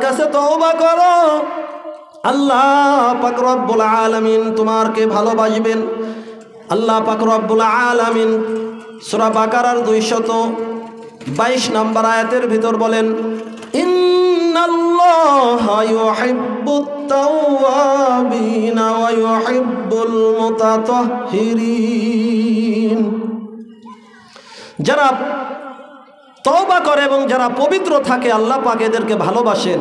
কাছে তওবা করো, আল্লাহ পাক রব্বুল আলামিন তোমাকে ভালোবাসবেন। আল্লাহ পাক রব্বুল আলামিন সূরা বাকারার 222 নম্বর আয়াতের ভিতর বলেন, ইন্নাল্লাহা ইউহিব্বুত তাওয়াবিনা ওয়া ইউহিব্বুল মুতাতাহহিরিন। যারা তওবা করে এবং যারা পবিত্র থাকে আল্লাহ পাক এদেরকে ভালোবাসেন।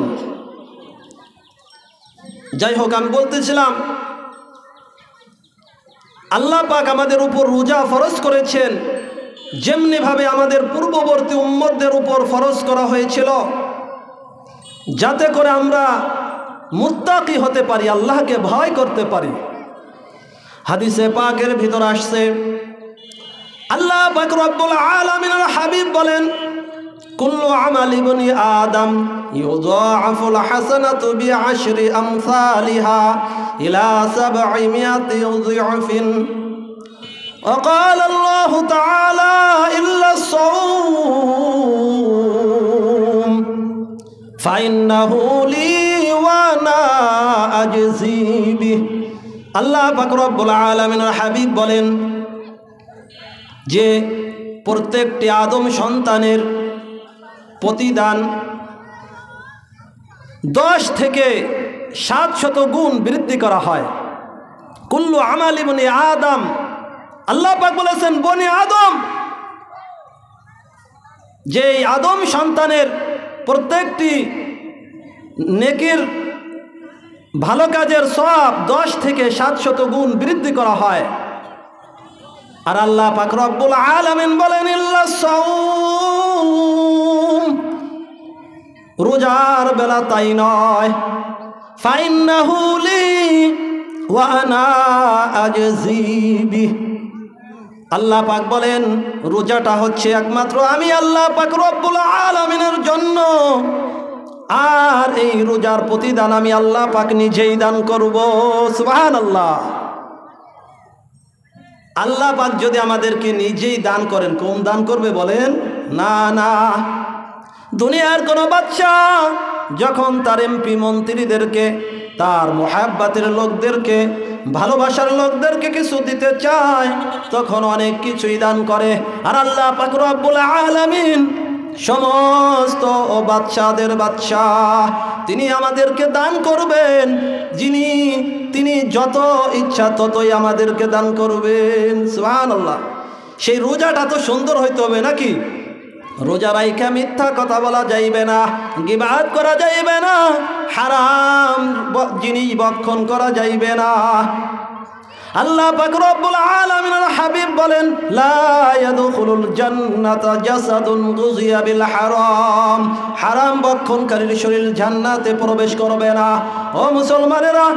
যাই হোক, আমি বলতেছিলাম আল্লাহ পাক আমাদের উপর রোজা ফরজ করেছেন, যেমনিভাবে আমাদের পূর্ববর্তী উম্মতদের উপর ফরজ করা হয়েছিল, যাতে করে আমরা মুত্তাকি হতে পারি, আল্লাহকে ভয় করতে পারি। হাদিসে পাকের ভিতর আসছে, আল্লাহ পাক রব্বুল আলামিনের হাবিব বলেন, কুল্লু আমালি বনি আদম ইউযাআফুল হাসানাতু বিআশরি আমসালিহা ইলা 700 যুযফিন। وقال الله تعالى إلا الصوم فإنه لي وأنا أجزي به। আল্লাহ পাক রব্বুল আলামিনের হাবিব বলেন যে প্রত্যেকটি আদম সন্তানের প্রতিদান 10 থেকে 700 গুণ বৃদ্ধি করা হয়। কুল্লু আমালি বনি আদম, আল্লাহ পাক বলেছেন বনি আদম, যে আদম সন্তানের প্রত্যেকটি নেকির ভালো কাজের সওয়াব 10 থেকে 700 গুণ বৃদ্ধি করা হয়। আর আল্লাহ পাক রব্বুল আলামিন বলেন, ইল্লা সাওম, রোজার বেলা তাই নয়, ফাইন্নাহু লি ওয়া আনা আজজি বিহি। আল্লাহ পাক বলেন রোজাটা হচ্ছে একমাত্র আমি আল্লাহ পাক রব্বুল আলামিনের জন্য, আর এই রোজার প্রতিদান আমি আল্লাহ পাক নিজেই দান করব। সুবহানাল্লাহ। আল্লাহ পাক যদি আমাদেরকে নিজেই দান করেন, কম দান করবে বলেন? না না। দুনিয়ার কোনো বাদশা যখন তার এমপি মন্ত্রীদেরকে, তার মুহাব্বতের লোকদেরকে, ভালোবাসার লোকদেরকে কিছু দিতে চায়, তখন অনেক কিছুই দান করে। আর আল্লাহ পাক রব্বুল আলামিন সমস্ত বাদশাদের বাদশাহ, তিনি আমাদেরকে দান করবেন, তিনি যত ইচ্ছা ততই আমাদেরকে দান করবেন। সুবহানাল্লাহ। সেই রোজাটা তো সুন্দর হইতে হবে নাকি? রোজা রাইখা মিথ্যা কথা বলা যাইবে না, গীবাত করা যাইবে না, হারাম জিনিস ভক্ষণ করা যাইবে না। আল্লাহ পাক রব্বুল আলামিনের হাবিব বলেন, লা ইয়াদখুলুল জান্নাতা জাসাদুন গুযিয়া বিল হারাম, হারাম ভক্ষণকারীর শরীর জান্নাতে প্রবেশ করবে না। ও মুসলমানেরা,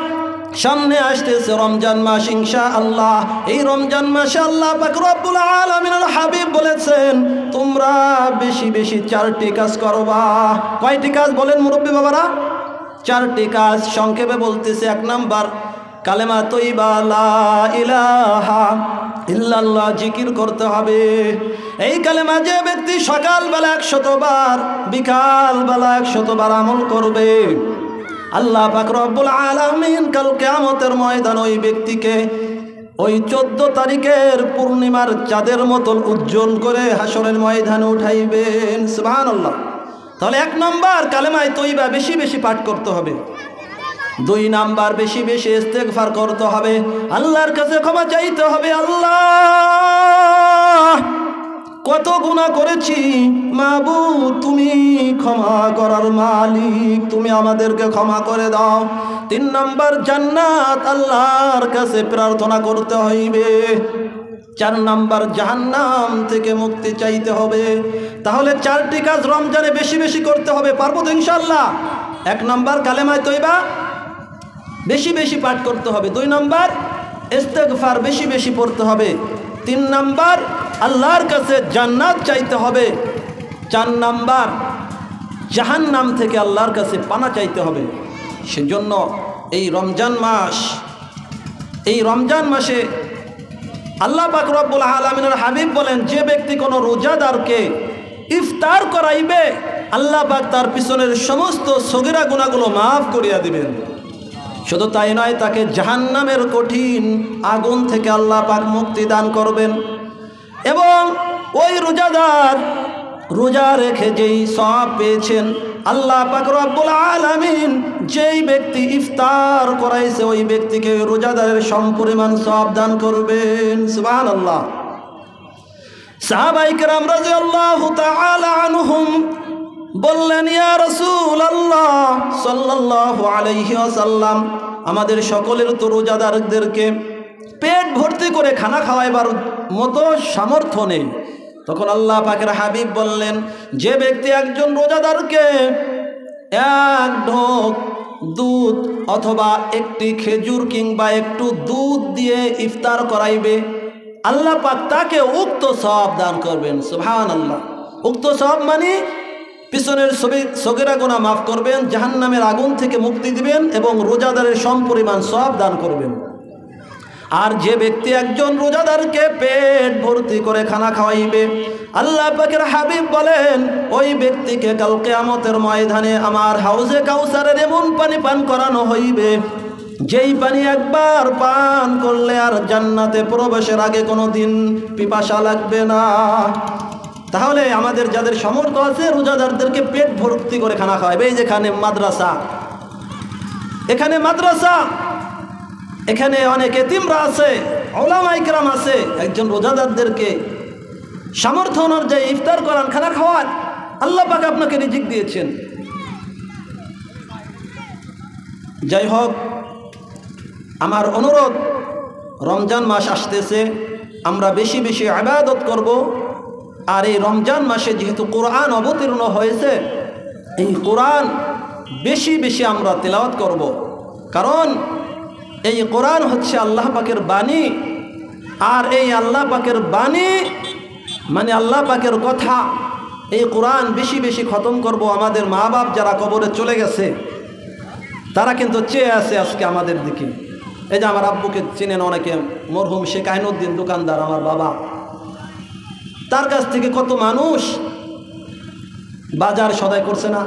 সামনে আসতেছে রমজান মাস ইনশাআল্লাহ। এই রমজান মাসে আল্লাহ পাক রব্বুল আলামিনের হাবিব বলেছেন, তোমরা বেশি বেশি 4টি কাজ করবা। কয়টি কাজ বলেন মুরব্বী বাবারা? 4টি কাজ। সংক্ষেপে বলতেছে, 1 নাম্বার কালেমা তৈবা লা ইলাহা ইল্লাল্লাহ জিকির করতে হবে। এই কালেমা যে ব্যক্তি সকালবেলা 100 বার, বিকালবেলা 100 বার আমল করবে, আল্লাহ পাক রব্বুল আলামিন কাল কিয়ামতের ময়দান ওই ব্যক্তিকে ওই 14 তারিখের পূর্ণিমার চাঁদের মতন উজ্জ্বল করে হাসরের ময়দানে উঠাইবেন। সুবহানাল্লাহ। তাহলে 1 নাম্বার কালেমায়ে তৈবা বেশি বেশি পাঠ করতে হবে। 2 নাম্বার বেশি বেশি ইস্তেগফার করতে হবে, আল্লাহর কাছে ক্ষমা চাইতে হবে। আল্লাহ, কত গুনাহ করেছি, মাবুদ তুমি ক্ষমা করার মালিক, তুমি আমাদেরকে ক্ষমা করে দাও। 3 নাম্বার জান্নাত আল্লাহর কাছে প্রার্থনা করতে হইবে। 4 নাম্বার জাহান্নাম থেকে মুক্তি চাইতে হবে। তাহলে 4টি কাজ রমজানে বেশি বেশি করতে হবে। পারবো তো ইনশাআল্লাহ? 1 নাম্বার কালেমায়ে তৈবা বেশি বেশি পাঠ করতে হবে। 2 নাম্বার ইস্তেগফার বেশি বেশি পড়তে হবে। 3 নাম্বার আল্লাহর কাছে জান্নাত চাইতে হবে। 4 নাম্বার জাহান্নাম থেকে আল্লাহর কাছে পানা চাইতে হবে। সেজন্য এই রমজান মাসে আল্লাহ পাক রব্বুল আলামিনের হাবিব বলেন, যে ব্যক্তি কোনো রোজাদারকে ইফতার করাইবে আল্লাহ পাক তার পিছনের সমস্ত সগীরা গুনাহগুলো মাফ করিয়া দিবেন। শুধু তাই নয়, তাকে জাহান্নামের কঠিন আগুন থেকে আল্লাহ পাক মুক্তি দান করবেন। এবং ওই রোজাদার রোজা রেখে যেই সওয়াব পেয়েছেন, আল্লাহ পাক রব্বুল আলামিন যেই ব্যক্তি ইফতার করাইছে ওই ব্যক্তিকে রোজাদারের সমপরিমাণ সওয়াব দান করবেন। সুবহানাল্লাহ। সাহাবায়ে কেরাম রাদিয়াল্লাহু তাআলা আনহুম বললেন, ইয়া রাসূলুল্লাহ সাল্লাল্লাহু আলাইহি ওয়াসাল্লাম, আমাদের সকলের তো রোজাদারদেরকে পেট ভর্তি করে খানা খাওয়াইবার মতো সামর্থ্য নেই। তখন আল্লাহ পাকের হাবিব বললেন, যে ব্যক্তি একজন রোজাদারকে এক ঢোক দুধ অথবা একটি খেজুর কিংবা একটু দুধ দিয়ে ইফতার করাইবে, আল্লাহ পাক তাকে উক্ত সওয়াব দান করবেন। সুবহানাল্লাহ। উক্ত সওয়াব মানে পিছনের সগীরা গুনাহ মাফ করবেন, জাহান্নামের আগুন থেকে মুক্তি দিবেন এবং রোজাদারের সমপরিমাণ সওয়াব দান করবেন। আর যে ব্যক্তি একজন রোজাদারকে পেট ভর্তি করে খানা খাওয়াইবে, আল্লাহ পাকের হাবিব বলেন ওই ব্যক্তিকে কাল কিয়ামতের ময়দানে আমার হাউজে কাউসারের এমন পানি পান করানো হইবে যেই পানি একবার পান করলে আর জান্নাতে প্রবেশের আগে কোনো দিন পিপাসা লাগবে না। তাহলে আমাদের যাদের সামর্থ্য আছে রোজাদারদেরকে পেট ভর্তি করে খানা খাওয়াবে। এই যেখানে মাদ্রাসা, এখানে অনেক এতিমরা আছে, উলামায়ে কেরাম আছে, একজন রোজাদারদেরকে সামর্থ্য অনুযায়ী ইফতার করান, খানা খাওয়ান। আল্লাহ পাক আপনাকে রিজিক দিয়েছেন। যাই হোক, আমার অনুরোধ, রমজান মাস আসতেছে, আমরা বেশি বেশি ইবাদত করব। আর এই রমজান মাসে যেহেতু কোরআন অবতীর্ণ হয়েছে, এই কোরআন বেশি বেশি আমরা তেলাওয়াত করব। কারণ এই কোরআন হচ্ছে আল্লাহ পাকের বাণী, আর এই আল্লাহ পাকের বাণী মানে আল্লাহ পাকের কথা। এই কোরআন বেশি বেশি খতম করব। আমাদের মা বাপ যারা কবরে চলে গেছে তারা কিন্তু চেয়ে আছে আজকে আমাদের দিকে। এই যে আমার আব্বুকে চিনেন অনেকে, মরহুম শেখ আইনুদ্দিন দোকানদার, আমার বাবা, তার কাছ থেকে কত মানুষ বাজার সদাই করছে না?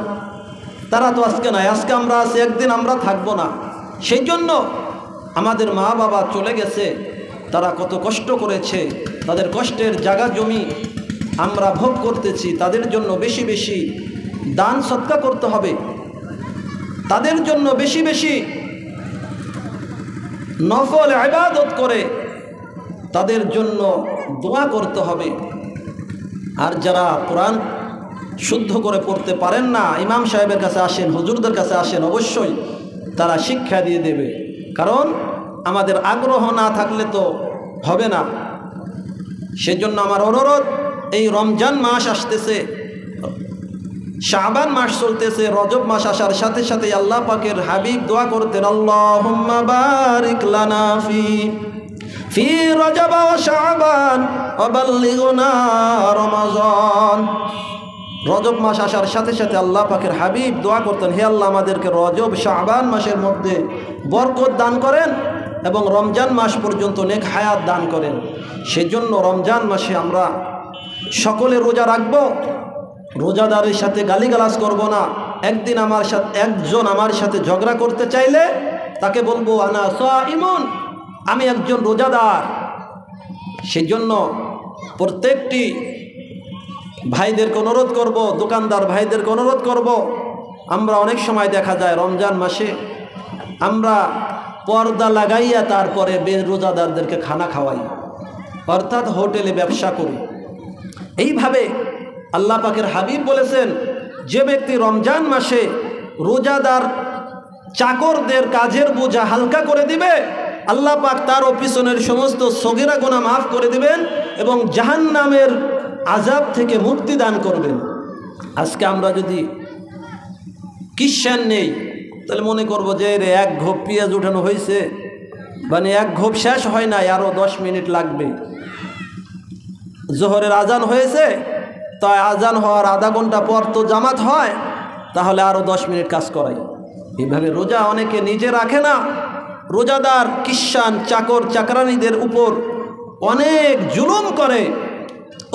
তারা তো আজকে নাই, আজকে আমরা আছি, একদিন আমরা থাকবো না। সেই জন্য আমাদের মা বাবা চলে গেছে, তারা কত কষ্ট করেছে, তাদের কষ্টের জায়গা জমি আমরা ভোগ করতেছি। তাদের জন্য বেশি বেশি দান সদকা করতে হবে, তাদের জন্য বেশি বেশি নফল ইবাদত করে তাদের জন্য দোয়া করতে হবে। আর যারা কোরআন শুদ্ধ করে পড়তে পারেন না, ইমাম সাহেবের কাছে আসেন, হুজুরদের কাছে আসেন, অবশ্যই তারা শিক্ষা দিয়ে দেবে। কারণ আমাদের আগ্রহ না থাকলে তো হবে না। সেজন্য আমার অনুরোধ, এই রমজান মাস আসতেছে, শাবান মাস চলতেছে, রজব মাস আসার সাথে সাথে আল্লাহ পাকের হাবিব দোয়া করতেন, আল্লাহুম্মা বারিক লানা ফি রজব ওয়া শাবান ওয়া বাল্লিগনা রমাজান। রজব মাস আসার সাথে সাথে আল্লাহ পাকের হাবিব দোয়া করতেন, হে আল্লাহ আমাদেরকে রজব শাবান মাসের মধ্যে বরকত দান করেন এবং রমজান মাস পর্যন্ত নেক হায়াত দান করেন। সেজন্য রমজান মাসে আমরা সকলে রোজা রাখবো, রোজাদারের সাথে গালিগালাজ করব না। একদিন একজন আমার সাথে ঝগড়া করতে চাইলে তাকে বলবো আনা সাইমুন, আমি একজন রোজাদার। সেজন্য প্রত্যেকটি ভাইদেরকে অনুরোধ করব, দোকানদার ভাইদেরকে অনুরোধ করব, আমরা অনেক সময় দেখা যায় রমজান মাসে আমরা পর্দা লাগাইয়া তারপরে রোজাদারদেরকে খানা খাওয়াই, অর্থাৎ হোটেলে ব্যবসা করি। এইভাবে আল্লাহ পাকের হাবিব বলেছেন, যে ব্যক্তি রমজান মাসে রোজাদার চাকরদের কাজের বোঝা হালকা করে দিবে, আল্লাহ পাক তার পিছনের সমস্ত সগীরা গুনাহ মাফ করে দিবেন এবং জাহান্নামের আযাব থেকে মুক্তি দান করবেন। আজকে আমরা যদি কিশ্চান নেই তাহলে মনে করব যে এক ঘোপ পেঁয়াজ উঠানো হয়েছে, মানে এক ঘোপ শেষ হয় নাই, আরও 10 মিনিট লাগবে। জোহরের আজান হয়েছে, তাই আজান হওয়ার আধা ঘন্টা পর তো জামাত হয়, তাহলে আরও 10 মিনিট কাজ করাই। এইভাবে রোজা অনেকে নিজে রাখে না, রোজাদার কিশ্চান চাকর চাকরানীদের উপর অনেক জুলুম করে।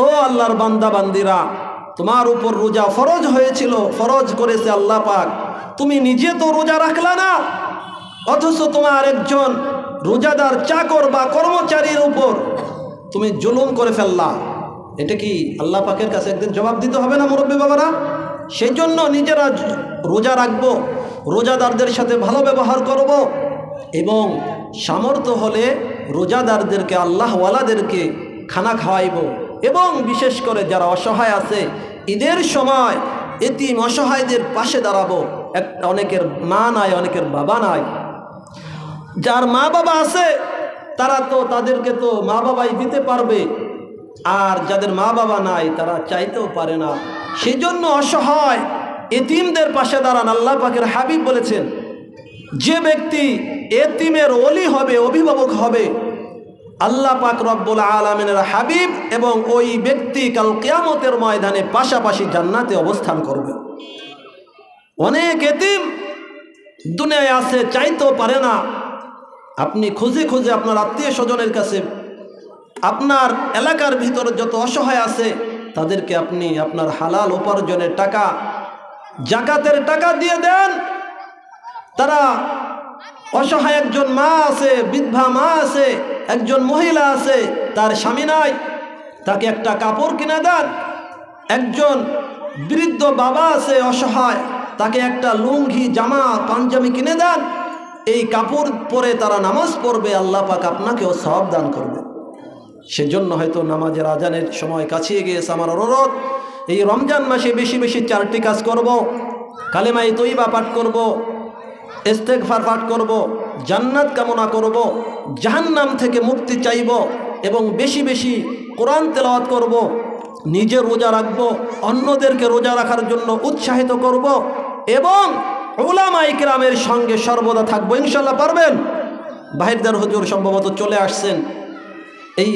ও আল্লাহর বান্দা বান্দিরা, তোমার উপর রোজা ফরজ হয়েছিল, ফরজ করেছে আল্লাহ পাক, তুমি নিজে তো রোজা রাখলা না, অথচ তোমার একজন রোজাদার চাকর বা কর্মচারীর উপর তুমি জুলুম করে ফেললা। এটা কি আল্লাহ পাকের কাছে একদিন জবাব দিতে হবে না মুরব্বী বাবারা? সেই জন্য নিজেরা রোজা রাখবো, রোজাদারদের সাথে ভালো ব্যবহার করব, এবং সামর্থ্য হলে রোজাদারদেরকে, আল্লাহওয়ালাদেরকে খানা খাওয়াইব, এবং বিশেষ করে যারা অসহায় আছে ঈদের সময় এতিম অসহায়দের পাশে দাঁড়াবো। অনেকের মা নাই, অনেকের বাবা নাই, যার মা বাবা আছে তারা তো তাদেরকে তো মা বাবাই দিতে পারবে, আর যাদের মা বাবা নাই তারা চাইতেও পারে না। সেই জন্য অসহায় এতিমদের পাশে দাঁড়ান। আল্লাহ পাকের হাবিব বলেছেন, যে ব্যক্তি এতিমের ওলি হবে, অভিভাবক হবে, আল্লাহ পাক রব্বুল আলামিনের হাবিব এবং ওই ব্যক্তি কাল কিয়ামতের ময়দানে পাশাপাশি জান্নাতে অবস্থান করবে। অনেক এতিম দুনিয়ায় আছে, চাইতেও পারে না। আপনি খুঁজে খুঁজে আপনার আত্মীয় স্বজনের কাছে, আপনার এলাকার ভিতরে যত অসহায় আছে তাদেরকে আপনি আপনার হালাল উপার্জনের টাকা, জাকাতের টাকা দিয়ে দেন। তারা অসহায় একজন মা আছে, বিধবা মা আছে, একজন মহিলা আছে, তার স্বামী নাই, তাকে একটা কাপড় কিনে দেন। একজন বৃদ্ধ বাবা আছে অসহায়, তাকে একটা লুঙ্গি, জামা, পাঞ্জাবি কিনে দেন। এই কাপড় পরে তারা নামাজ পড়বে, আল্লাহ পাক আপনাকেও সওয়াব দান করবে। সেজন্য হয়তো নামাজের আজানের সময় কাছিয়ে গিয়েছে। আমার অনুরোধ, এই রমজান মাসে বেশি বেশি 4টি কাজ করব। কালেমায়ে তয়্যিবা পাঠ করব, ইস্তেগফার পাঠ করব, জান্নাত কামনা করব, জাহান্নাম থেকে মুক্তি চাইব, এবং বেশি বেশি কোরআন তেলাওয়াত করব, নিজে রোজা রাখব, অন্যদেরকে রোজা রাখার জন্য উৎসাহিত করব, এবং উলামায়ে কেরামের সঙ্গে সর্বদা থাকবো। ইনশাল্লাহ পারবেন? বাহিরদার হুজুর সম্ভবত চলে আসছেন। এই